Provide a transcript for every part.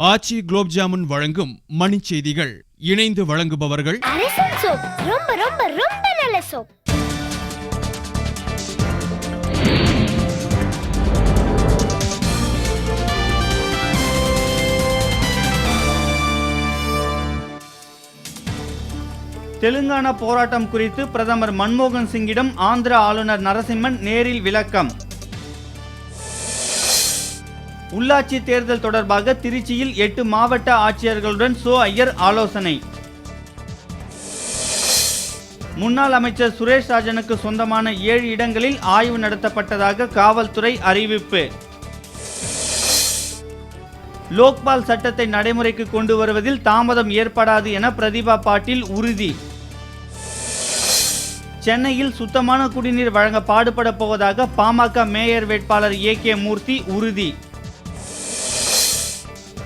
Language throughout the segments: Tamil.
ஆச்சி குலோப் ஜாமுன் வழங்கும் மணி செய்திகள். இணைந்து வழங்குபவர்கள் ரொம்ப ரொம்ப ரொம்ப நல்ல சோப். தெலுங்கானா போராட்டம் குறித்து பிரதமர் மன்மோகன் சிங்கிடம் ஆந்திர ஆளுநர் நரசிம்மன் நேரில் விளக்கம். உள்ளாட்சி தேர்தல் தொடர்பாக திருச்சியில் 8 மாவட்ட ஆட்சியர்களுடன் ஐயர் ஆலோசனை. முன்னாள் அமைச்சர் சுரேஷ் ராஜனுக்கு சொந்தமான 7 இடங்களில் ஆய்வு நடத்தப்பட்டதாக காவல்துறை அறிவிப்பு. லோக்பால் சட்டத்தை நடைமுறைக்கு கொண்டு வருவதில் தாமதம் ஏற்படாது என பிரதிபா பாட்டீல் உறுதி. சென்னையில் சுத்தமான குடிநீர் வழங்க பாடுபட போவதாக பாமக மேயர் வேட்பாளர் AK மூர்த்தி உறுதி.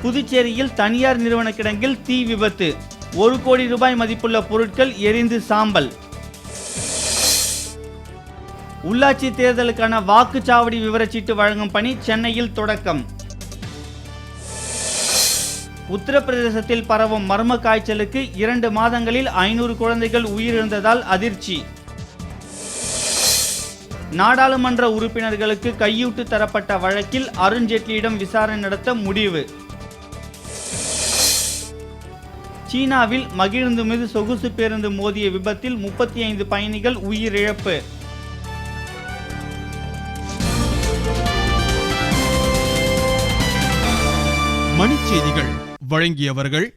புதுச்சேரியில் தனியார் நிறுவன கிடங்கில் தீ விபத்து. 1 கோடி ரூபாய் மதிப்புள்ள பொருட்கள் எரிந்து சாம்பல். உள்ளாட்சி தேர்தலுக்கான வாக்குச்சாவடி விவரச்சீட்டு வழங்கும் பணி சென்னையில் தொடக்கம். உத்தரப்பிரதேசத்தில் பரவும் மர்ம காய்ச்சலுக்கு 2 மாதங்களில் 500 குழந்தைகள் உயிரிழந்ததால் அதிர்ச்சி. நாடாளுமன்ற உறுப்பினர்களுக்கு கையூட்டு தரப்பட்ட வழக்கில் அருண்ஜேட்லியிடம் விசாரணை நடத்த முடிவு. சீனாவில் மகிழுந்து மீது சொகுசு பேருந்து மோதிய விபத்தில் 35 பயணிகள் உயிரிழப்பு. மணி செய்திகள் வழங்கியவர்கள்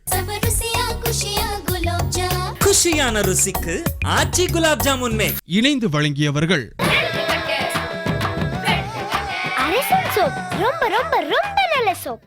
குஷியான ருசிக்கு ஆச்சி குலாப் ஜாமுன். இணைந்து வழங்கியவர்கள் ரொம்ப ரொம்ப ரொம்ப நல்ல சோப்.